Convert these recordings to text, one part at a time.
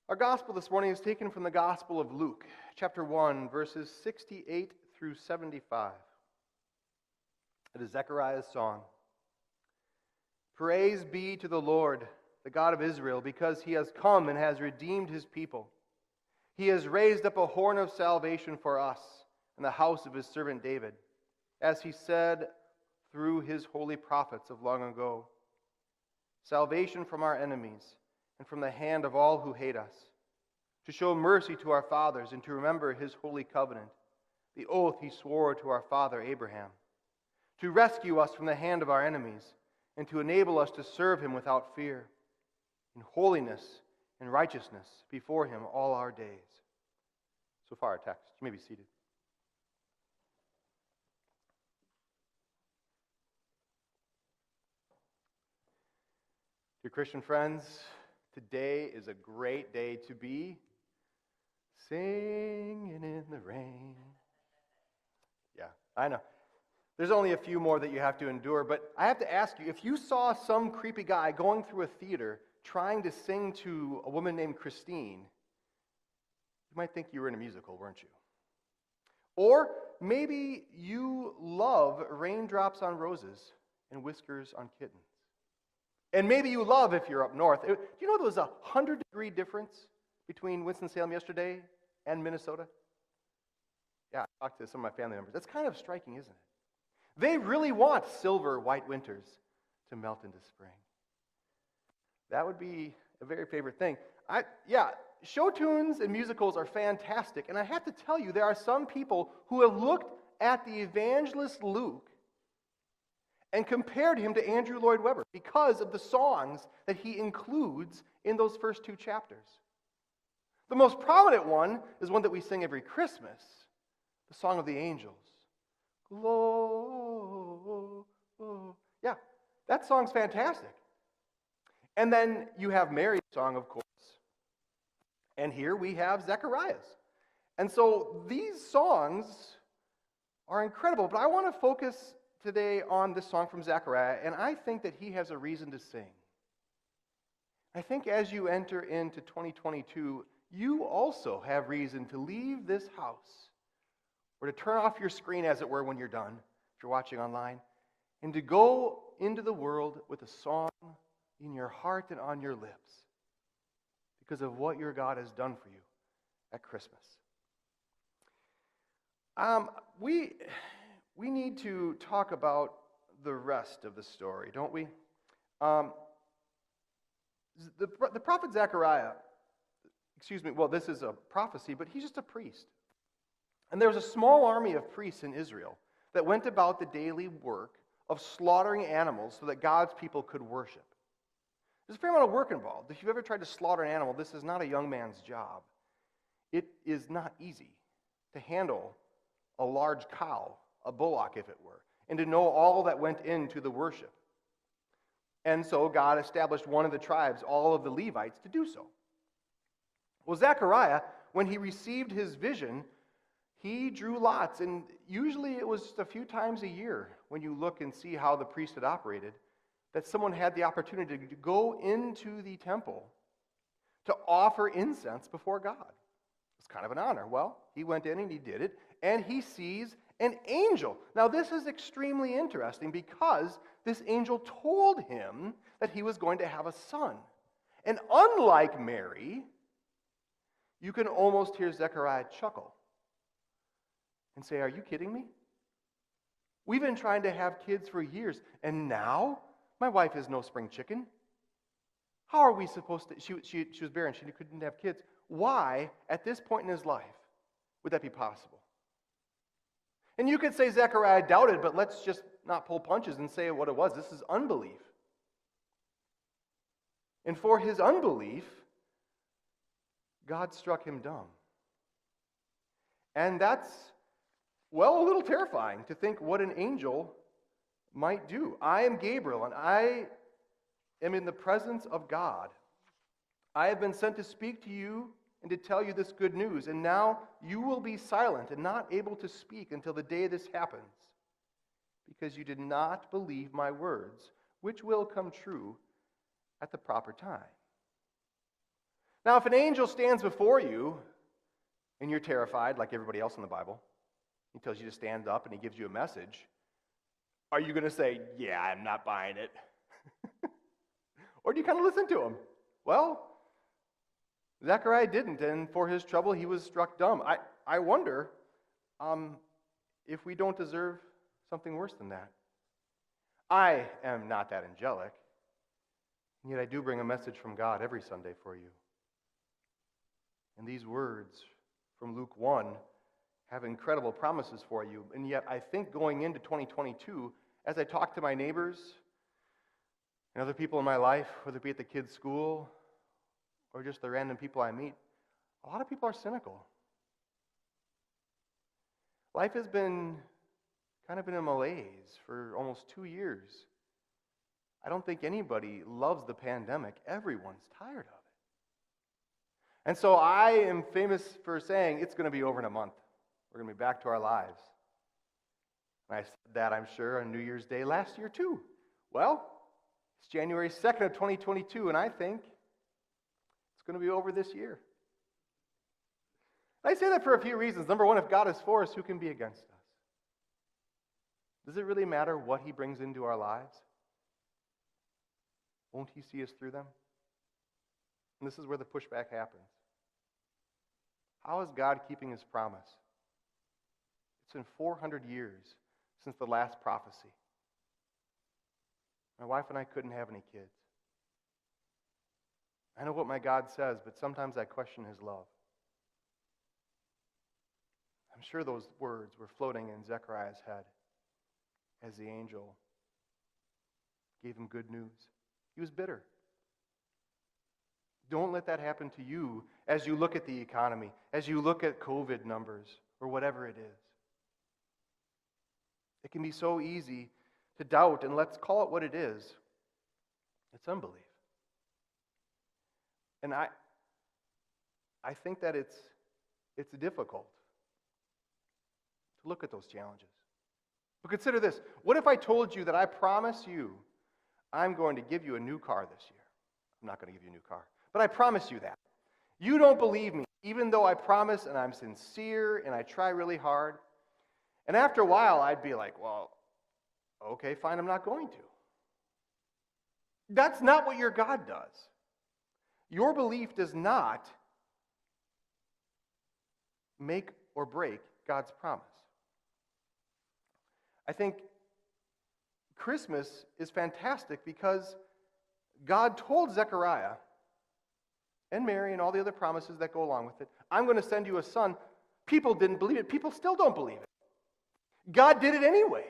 Our gospel this morning is taken from the Gospel of Luke, chapter 1, verses 68 through 75. It is Zechariah's song. Praise be to the Lord, the God of Israel, because he has come and has redeemed his people. He has raised up a horn of salvation for us in the house of his servant David, as he said through his holy prophets of long ago. Salvation from our enemies and from the hand of all who hate us, to show mercy to our fathers and to remember his holy covenant, the oath he swore to our father Abraham, to rescue us from the hand of our enemies and to enable us to serve him without fear, in holiness and righteousness before him all our days. So far our text. You may be seated. Dear Christian friends, today is a great day to be singing in the rain. Yeah, I know. There's only a few more that you have to endure, but I have to ask you, if you saw some creepy guy going through a theater trying to sing to a woman named Christine, you might think you were in a musical, weren't you? Or maybe you love raindrops on roses and whiskers on kittens. And maybe you love, if you're up north, do you know there was a 100-degree difference between Winston-Salem yesterday and Minnesota? Yeah, I talked to some of my family members. That's kind of striking, isn't it? They really want silver white winters to melt into spring. That would be a very favorite thing. Show tunes and musicals are fantastic. And I have to tell you, there are some people who have looked at the evangelist Luke and compared him to Andrew Lloyd Webber because of the songs that he includes in those first two chapters. The most prominent one is one that we sing every Christmas, the Song of the Angels. Glory. Yeah, that song's fantastic. And then you have Mary's song, of course. And here we have Zechariah's. And so these songs are incredible, but I want to focus today on this song from Zechariah, and I think that he has a reason to sing. I think as you enter into 2022, you also have reason to leave this house, or to turn off your screen, as it were, when you're done, if you're watching online, and to go into the world with a song in your heart and on your lips because of what your God has done for you at Christmas. We need to talk about the rest of the story, don't we? The prophet Zechariah, this is a prophecy, but he's just a priest. And there was a small army of priests in Israel that went about the daily work of slaughtering animals so that God's people could worship. There's a fair amount of work involved. If you've ever tried to slaughter an animal, this is not a young man's job. It is not easy to handle a large cow, a bullock, if it were, and to know all that went into the worship. And so God established one of the tribes, all of the Levites, to do so. Well, Zechariah, when he received his vision, he drew lots, and usually it was just a few times a year when you look and see how the priesthood operated, that someone had the opportunity to go into the temple to offer incense before God. It's kind of an honor. Well, he went in and he did it, and he sees an angel. Now, this is extremely interesting because this angel told him that he was going to have a son. And unlike Mary, you can almost hear Zechariah chuckle and say, "Are you kidding me? We've been trying to have kids for years, and now my wife is no spring chicken. How are we supposed to?" She was barren. She couldn't have kids. Why, at this point in his life, would that be possible? And you could say Zechariah doubted, but let's just not pull punches and say what it was. This is unbelief. And for his unbelief, God struck him dumb. And that's, a little terrifying to think what an angel might do. I am Gabriel, and I am in the presence of God. I have been sent to speak to you and to tell you this good news, and now you will be silent and not able to speak until the day this happens, because you did not believe my words, which will come true at the proper time. Now, if an angel stands before you and you're terrified, like everybody else in the Bible, he tells you to stand up and he gives you a message, are you going to say, yeah, I'm not buying it? Or do you kind of listen to him? Well, Zechariah didn't, and for his trouble, he was struck dumb. I wonder if we don't deserve something worse than that. I am not that angelic, and yet I do bring a message from God every Sunday for you. And these words from Luke 1 have incredible promises for you. And yet I think going into 2022, as I talk to my neighbors and other people in my life, whether it be at the kids' school or just the random people I meet, a lot of people are cynical. Life has been kind of in a malaise for almost 2 years. I don't think anybody loves the pandemic. Everyone's tired of it. And so I am famous for saying it's going to be over in a month. We're going to be back to our lives. And I said that, I'm sure, on New Year's Day last year too. Well, it's January 2nd of 2022, and I think it's going to be over this year. I say that for a few reasons. Number one, if God is for us, who can be against us? Does it really matter what he brings into our lives? Won't he see us through them? And this is where the pushback happens. How is God keeping his promise? It's been 400 years since the last prophecy. My wife and I couldn't have any kids. I know what my God says, but sometimes I question his love. I'm sure those words were floating in Zechariah's head as the angel gave him good news. He was bitter. Don't let that happen to you as you look at the economy, as you look at COVID numbers, or whatever it is. It can be so easy to doubt, and let's call it what it is. It's unbelief. And I think that it's difficult to look at those challenges. But consider this. What if I told you that I promise you I'm going to give you a new car this year? I'm not going to give you a new car. But I promise you that. You don't believe me, even though I promise and I'm sincere and I try really hard. And after a while, I'd be like, well, okay, fine, I'm not going to. That's not what your God does. Your belief does not make or break God's promise. I think Christmas is fantastic because God told Zechariah and Mary and all the other promises that go along with it, I'm going to send you a son. People didn't believe it. People still don't believe it. God did it anyway.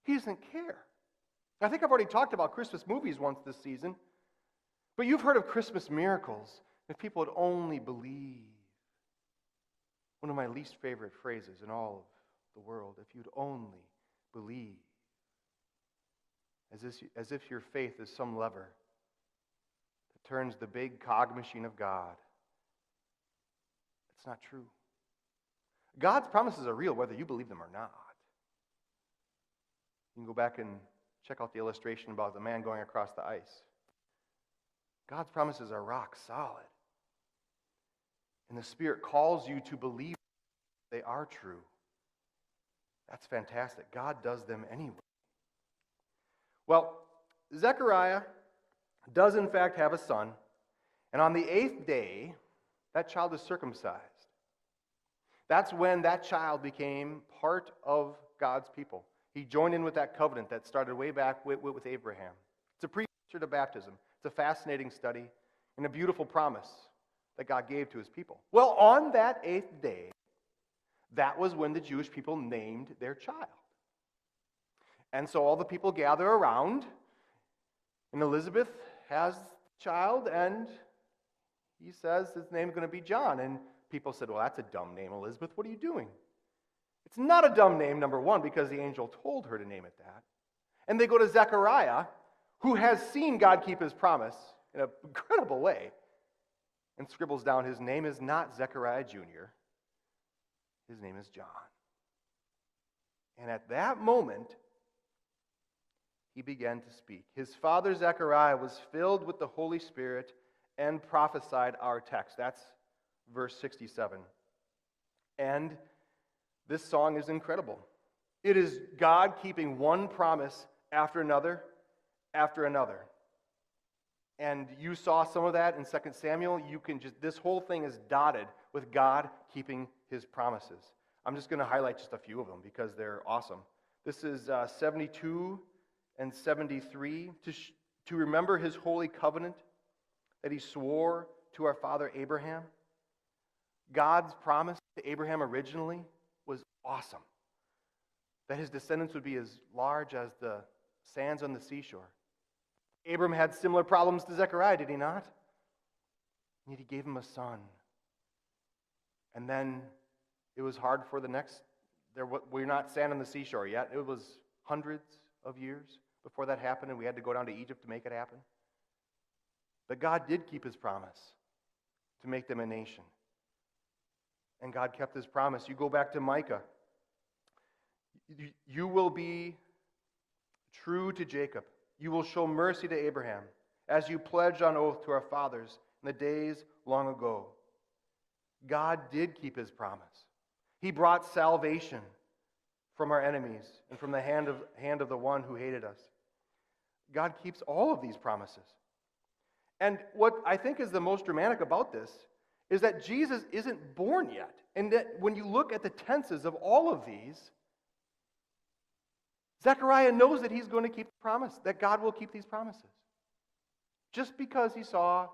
He doesn't care. I think I've already talked about Christmas movies once this season, but you've heard of Christmas miracles. If people would only believe. One of my least favorite phrases in all of the world, if you'd only believe. As if your faith is some lever that turns the big cog machine of God. It's not true. God's promises are real whether you believe them or not. You can go back and check out the illustration about the man going across the ice. God's promises are rock solid. And the Spirit calls you to believe they are true. That's fantastic. God does them anyway. Well, Zechariah does in fact have a son, and on the 8th day, that child is circumcised. That's when that child became part of God's people. He joined in with that covenant that started way back with Abraham. It's a precursor to baptism. It's a fascinating study and a beautiful promise that God gave to his people. Well, on that 8th day, that was when the Jewish people named their child. And so all the people gather around, and Elizabeth has the child, and he says his name's going to be John. And people said, well, that's a dumb name, Elizabeth. What are you doing? It's not a dumb name, number one, because the angel told her to name it that. And they go to Zechariah, who has seen God keep his promise in an incredible way, and scribbles down his name is not Zechariah Jr. His name is John. And at that moment, he began to speak. His father Zechariah was filled with the Holy Spirit and prophesied our text. That's verse 67. And this song is incredible. It is God keeping one promise after another, after another. And you saw some of that in 2 Samuel. This whole thing is dotted with God keeping his promises. I'm just going to highlight just a few of them because they're awesome. This is 72 and 73. To remember his holy covenant that he swore to our father Abraham. God's promise to Abraham originally was awesome. That his descendants would be as large as the sands on the seashore. Abram had similar problems to Zechariah, did he not? Yet he gave him a son. And then it was hard for the next. We're not sand on the seashore yet. It was hundreds of years before that happened, and we had to go down to Egypt to make it happen. But God did keep his promise to make them a nation. And God kept his promise. You go back to Micah. You will be true to Jacob. You will show mercy to Abraham, as you pledged on oath to our fathers in the days long ago. God did keep his promise. He brought salvation from our enemies and from the hand of the one who hated us. God keeps all of these promises. And what I think is the most dramatic about this is that Jesus isn't born yet. And that when you look at the tenses of all of these, Zechariah knows that he's going to keep the promise, that God will keep these promises. Just because he saw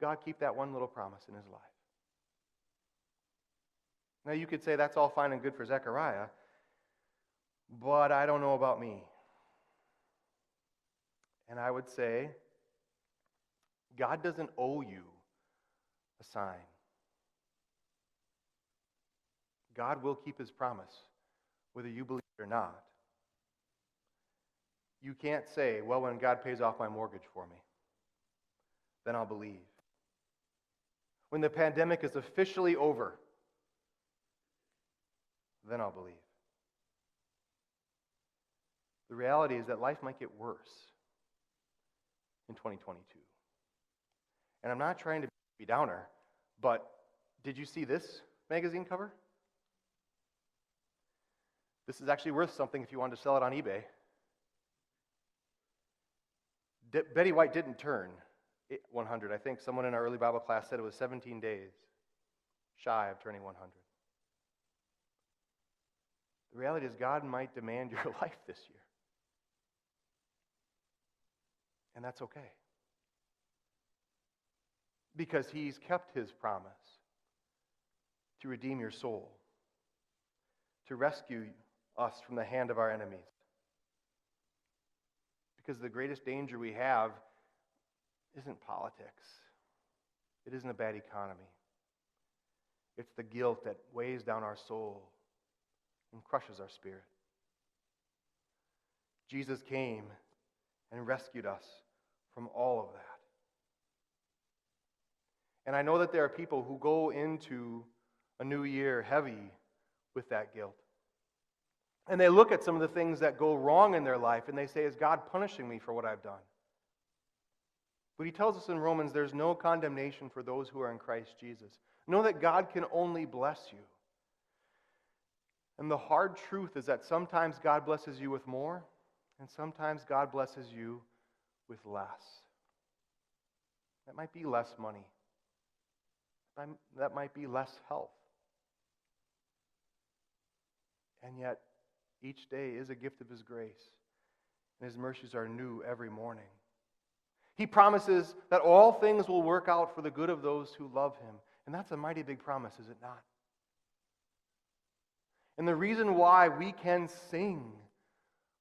God keep that one little promise in his life. Now you could say that's all fine and good for Zechariah, but I don't know about me. And I would say, God doesn't owe you a sign. God will keep his promise, whether you believe it or not. You can't say, well, when God pays off my mortgage for me, then I'll believe. When the pandemic is officially over, then I'll believe. The reality is that life might get worse in 2022. And I'm not trying to be downer, but did you see this magazine cover? This is actually worth something if you wanted to sell it on eBay. Betty White didn't turn 100. I think someone in our early Bible class said it was 17 days shy of turning 100. The reality is God might demand your life this year. And that's okay. Because he's kept his promise to redeem your soul, to rescue us from the hand of our enemies. Because the greatest danger we have isn't politics. It isn't a bad economy. It's the guilt that weighs down our soul and crushes our spirit. Jesus came and rescued us from all of that. And I know that there are people who go into a new year heavy with that guilt. And they look at some of the things that go wrong in their life and they say, is God punishing me for what I've done? But he tells us in Romans, there's no condemnation for those who are in Christ Jesus. Know that God can only bless you. And the hard truth is that sometimes God blesses you with more, and sometimes God blesses you with less. That might be less money. That might be less health. And yet, each day is a gift of his grace, and his mercies are new every morning. He promises that all things will work out for the good of those who love him. And that's a mighty big promise, is it not? And the reason why we can sing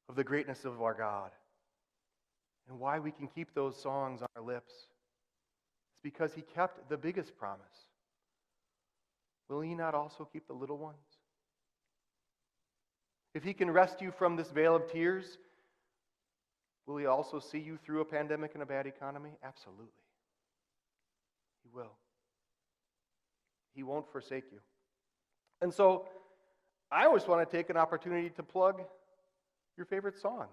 of the greatness of our God and why we can keep those songs on our lips is because he kept the biggest promise. Will he not also keep the little ones? If he can rescue from this vale of tears, will he also see you through a pandemic and a bad economy? Absolutely. He will. He won't forsake you. And so, I always want to take an opportunity to plug your favorite song.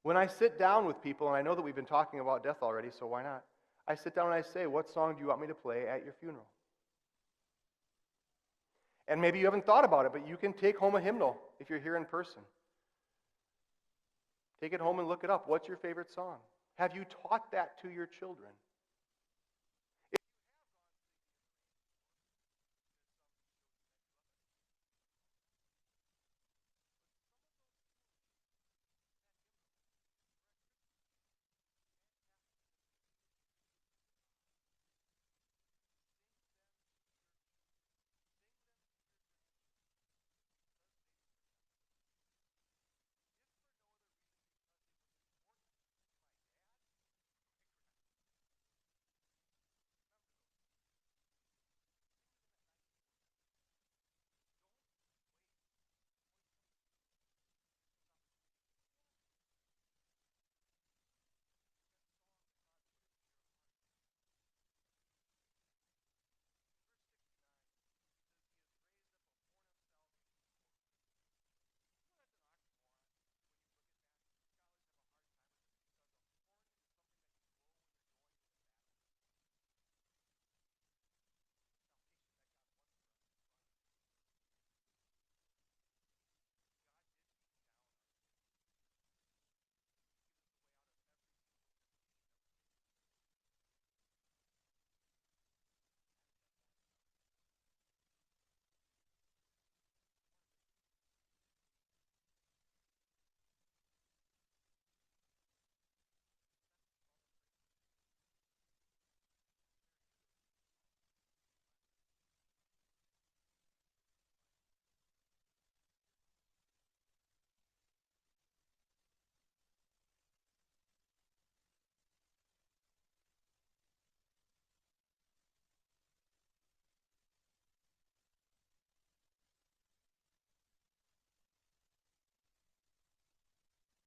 When I sit down with people, and I know that we've been talking about death already, so why not? I sit down and I say, what song do you want me to play at your funeral? And maybe you haven't thought about it, but you can take home a hymnal if you're here in person. Take it home and look it up. What's your favorite song? Have you taught that to your children?